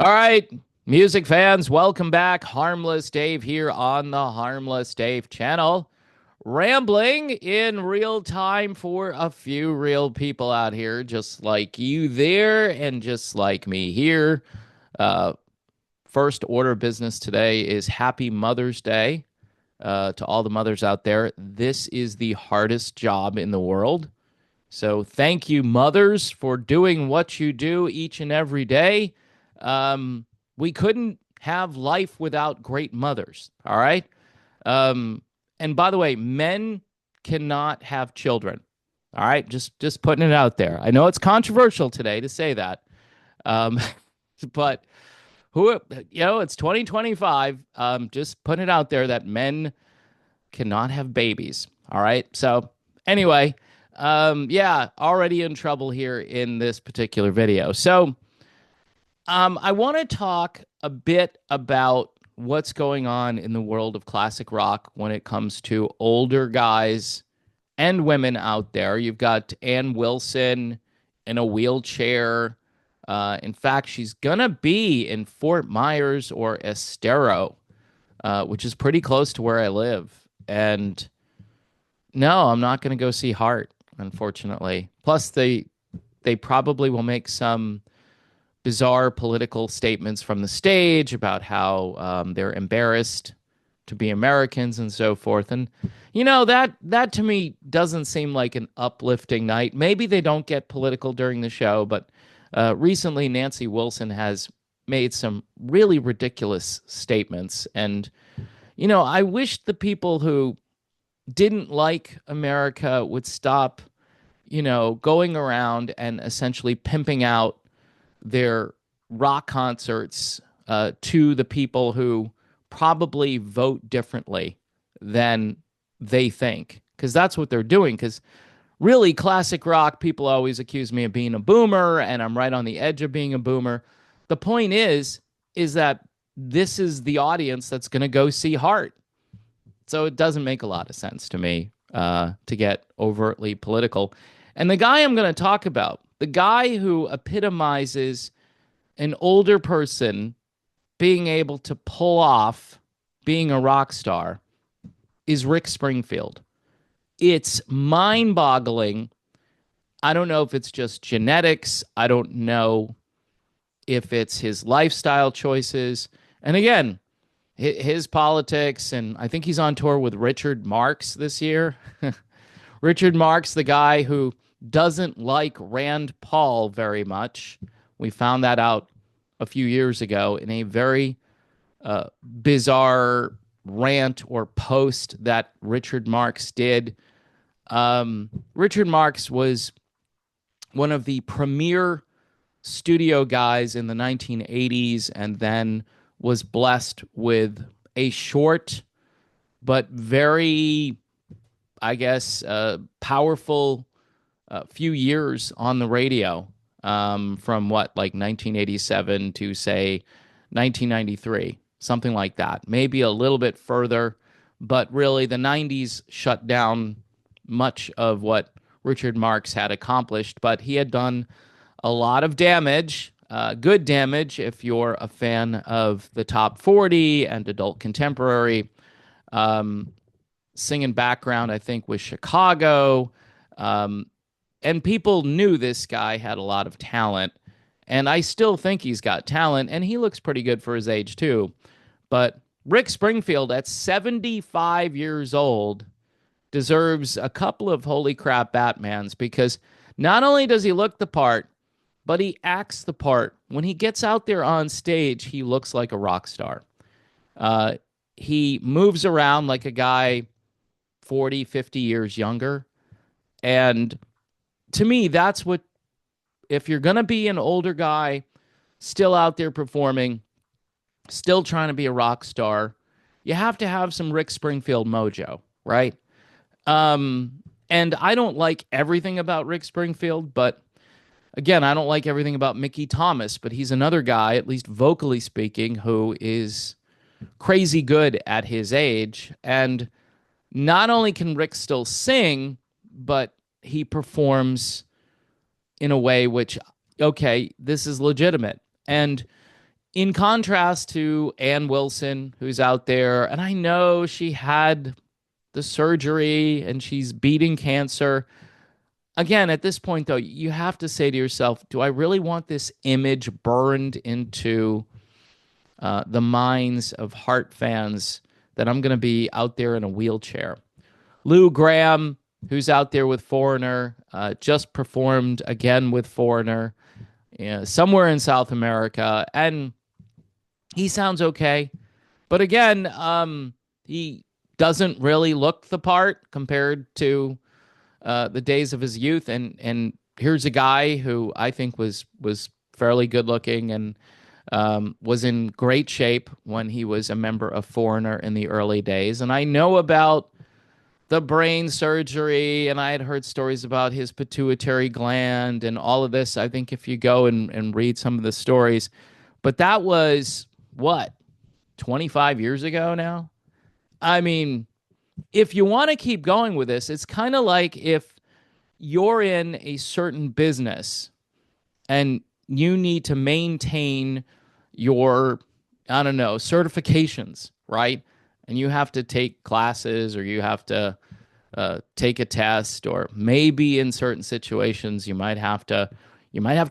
All right, music fans, welcome back. Harmless Dave here on the Harmless Dave channel. Rambling in real time for a few real people out here, just like you there and just like me here. Uh, First order of business today is Happy Mother's Day to all the mothers out there. This is the hardest job in the world. So thank you, mothers, for doing what you do each and every day. Um, we couldn't have life without great mothers. All right. Um, and by the way, men cannot have children. All right. Just putting it out there. I know it's controversial today to say that. Um, but it's 2025. Just putting it out there that men cannot have babies. All right. So anyway, yeah, already in trouble here in this particular video. So I want to talk a bit about what's going on in the world of classic rock when it comes to older guys and women out there. You've got Ann Wilson in a wheelchair. In fact, she's gonna be in Fort Myers or Estero, which is pretty close to where I live. And no, I'm not going to go see Heart, unfortunately. Plus, they probably will make some bizarre political statements from the stage about how they're embarrassed to be Americans and so forth. And that to me doesn't seem like an uplifting night. Maybe they don't get political during the show, but recently Nancy Wilson has made some really ridiculous statements. And I wish the people who didn't like America would stop, going around and essentially pimping out their rock concerts to the people who probably vote differently than they think. Because that's what they're doing. Because really, classic rock, people always accuse me of being a boomer, and I'm right on the edge of being a boomer. The point is that this is the audience that's going to go see Heart. So it doesn't make a lot of sense to me to get overtly political. And the guy I'm going to talk about, the guy who epitomizes an older person being able to pull off being a rock star, is Rick Springfield. It's mind boggling. I don't know if it's just genetics. I don't know if it's his lifestyle choices. And again, his politics, and I think he's on tour with Richard Marx this year. Richard Marx, the guy who doesn't like Rand Paul very much. We found that out a few years ago in a very bizarre rant or post that Richard Marx did. Richard Marx was one of the premier studio guys in the 1980s, and then was blessed with a short but very, I guess, powerful few years on the radio, from what, like 1987 to say 1993, something like that. Maybe a little bit further, but really the 90s shut down much of what Richard Marx had accomplished, but he had done a lot of damage, good damage if you're a fan of the top 40 and adult contemporary. Singing background, I think, with Chicago. And people knew this guy had a lot of talent. And I still think he's got talent, and he looks pretty good for his age, too. But Rick Springfield, at 75 years old, deserves a couple of holy crap Batmans, because not only does he look the part, but he acts the part. When he gets out there on stage, he looks like a rock star. He moves around like a guy 40, 50 years younger. And to me, that's what, if you're going to be an older guy, still out there performing, still trying to be a rock star, you have to have some Rick Springfield mojo, right? And I don't like everything about Rick Springfield, but again, I don't like everything about Mickey Thomas, but he's another guy, at least vocally speaking, who is crazy good at his age. And not only can Rick still sing, but he performs in a way which, okay, this is legitimate. And In contrast to Ann Wilson, who's out there, and I know she had the surgery and she's beating cancer. Again, at this point, though, you have to say to yourself, do I really want this image burned into the minds of Heart fans that I'm going to be out there in a wheelchair? Lou Graham, who's out there with Foreigner, just performed again with Foreigner, somewhere in South America, and he sounds okay. But again, he doesn't really look the part compared to the days of his youth. And here's a guy who I think was fairly good looking and was in great shape when he was a member of Foreigner in the early days. And I know about the brain surgery, and I had heard stories about his pituitary gland and all of this. I think if you go and read some of the stories, but that was what, 25 years ago now? I mean, if you want to keep going with this, it's kind of like if you're in a certain business and you need to maintain your, I don't know, certifications, right? And you have to take classes or you have to take a test, or maybe in certain situations you might have to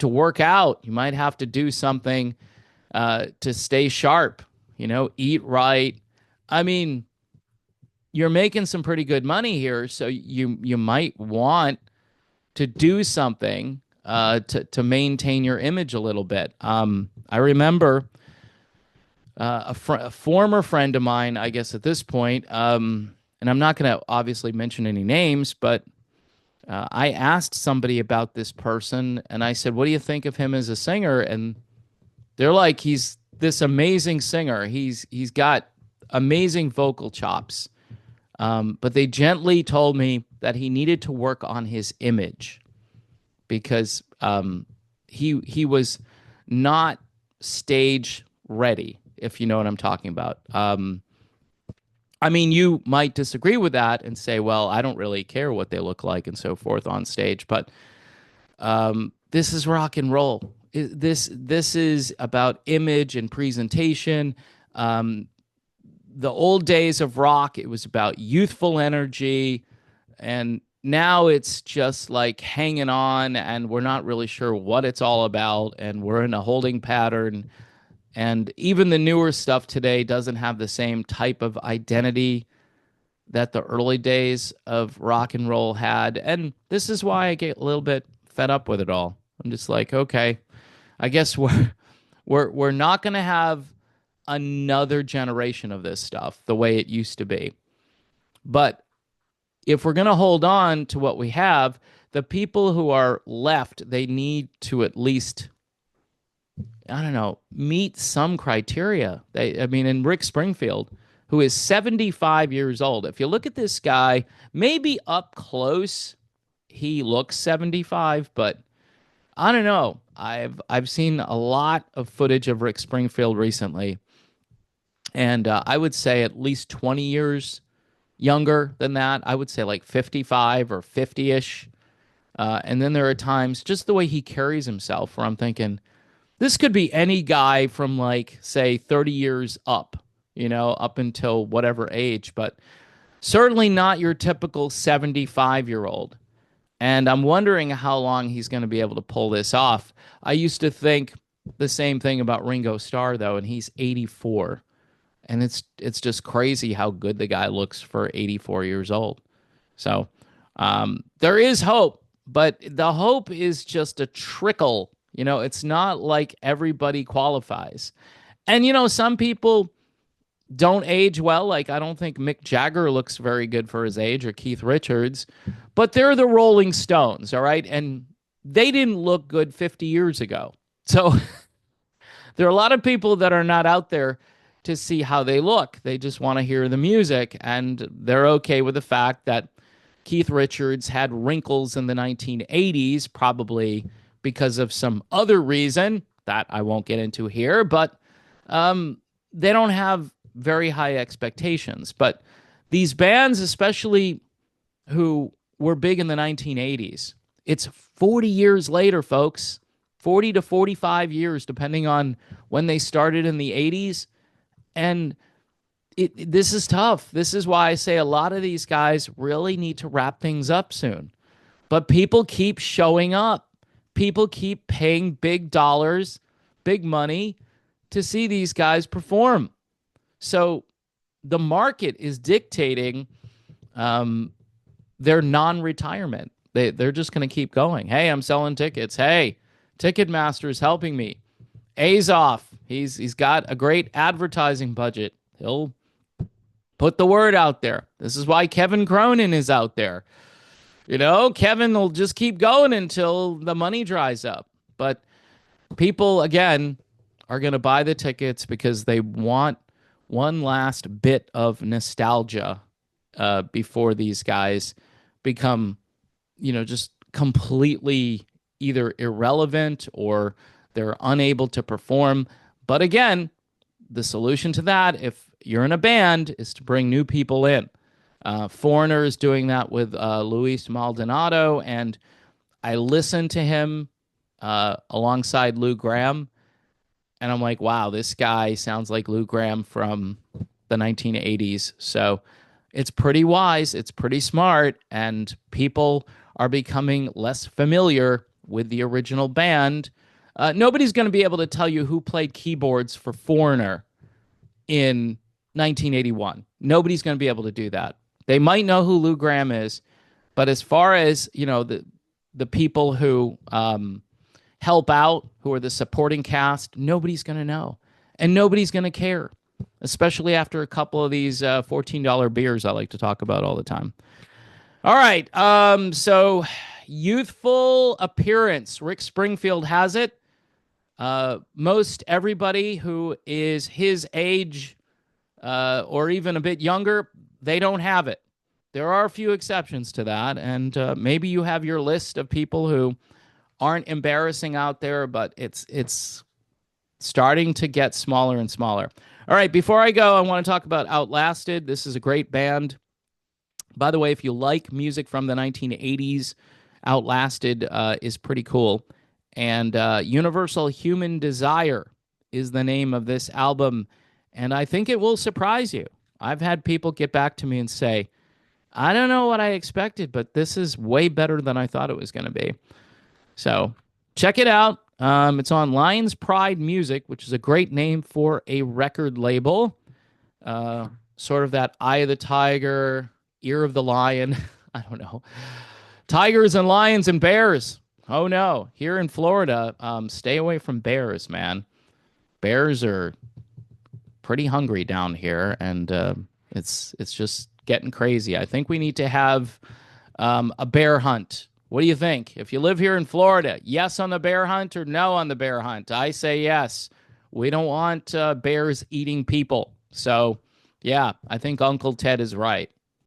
work out, you might have to do something to stay sharp, eat right. I mean, you're making some pretty good money here, so you might want to do something to maintain your image a little bit. I remember a former friend of mine, I guess at this point, and I'm not going to obviously mention any names, but I asked somebody about this person, and I said, "What do you think of him as a singer?" And they're like, "He's this amazing singer. He's got amazing vocal chops." But they gently told me that he needed to work on his image because he was not stage ready, if you know what I'm talking about. I mean, you might disagree with that and say, well, I don't really care what they look like and so forth on stage, but this is rock and roll. This is about image and presentation. The old days of rock, it was about youthful energy, and now it's just like hanging on, and we're not really sure what it's all about, and we're in a holding pattern. And even the newer stuff today doesn't have the same type of identity that the early days of rock and roll had. And this is why I get a little bit fed up with it all. I'm just like, okay, I guess we're not going to have another generation of this stuff the way it used to be. But if we're going to hold on to what we have, the people who are left, they need to at least, I don't know, meet some criteria. I mean, in Rick Springfield, who is 75 years old, if you look at this guy, maybe up close, he looks 75, but I don't know. I've seen a lot of footage of Rick Springfield recently, and I would say at least 20 years younger than that. I would say like 55 or 50-ish. And then there are times, just the way he carries himself, where I'm thinking, this could be any guy from like, say, 30 years up, up until whatever age, but certainly not your typical 75-year-old. And I'm wondering how long he's going to be able to pull this off. I used to think the same thing about Ringo Starr, though, and he's 84. And it's just crazy how good the guy looks for 84 years old. So there is hope, but the hope is just a trickle. It's not like everybody qualifies. And, some people don't age well. Like, I don't think Mick Jagger looks very good for his age, or Keith Richards, but they're the Rolling Stones, all right? And they didn't look good 50 years ago. So there are a lot of people that are not out there to see how they look. They just want to hear the music, and they're okay with the fact that Keith Richards had wrinkles in the 1980s, probably because of some other reason that I won't get into here, but they don't have very high expectations. But these bands, especially who were big in the 1980s, it's 40 years later, folks. 40 to 45 years, depending on when they started in the 80s. And this is tough. This is why I say a lot of these guys really need to wrap things up soon. But people keep showing up. People keep paying big dollars, big money to see these guys perform. So the market is dictating their non-retirement. They're just going to keep going. Hey, I'm selling tickets. Hey, Ticketmaster's helping me. Azoff, he's got a great advertising budget. He'll put the word out there. This is why Kevin Cronin is out there. You know, Kevin will just keep going until the money dries up. But people, again, are going to buy the tickets because they want one last bit of nostalgia before these guys become, just completely either irrelevant or they're unable to perform. But again, the solution to that, if you're in a band, is to bring new people in. Foreigner is doing that with Luis Maldonado, and I listened to him alongside Lou Gramm, and I'm like, wow, this guy sounds like Lou Gramm from the 1980s. So it's pretty wise, it's pretty smart, and people are becoming less familiar with the original band. Nobody's going to be able to tell you who played keyboards for Foreigner in 1981. Nobody's going to be able to do that. They might know who Lou Gramm is, but as far as, the people who help out, who are the supporting cast, nobody's going to know. And nobody's going to care, especially after a couple of these $14 beers I like to talk about all the time. All right, so youthful appearance. Rick Springfield has it. Most everybody who is his age or even a bit younger, they don't have it. There are a few exceptions to that, and maybe you have your list of people who aren't embarrassing out there, but it's starting to get smaller and smaller. All right, before I go, I want to talk about Outlasted. This is a great band. By the way, if you like music from the 1980s, Outlasted is pretty cool. And Universal Human Desire is the name of this album, and I think it will surprise you. I've had people get back to me and say, I don't know what I expected, but this is way better than I thought it was going to be. So check it out. It's on Lion's Pride Music, which is a great name for a record label. Sort of that Eye of the Tiger, Ear of the Lion. I don't know. Tigers and lions and bears. Oh, no. Here in Florida, stay away from bears, man. Bears are pretty hungry down here, and it's just getting crazy. I think we need to have a bear hunt. What do you think? If you live here in Florida, yes on the bear hunt or no on the bear hunt? I say yes. We don't want bears eating people. So, yeah, I think Uncle Ted is right.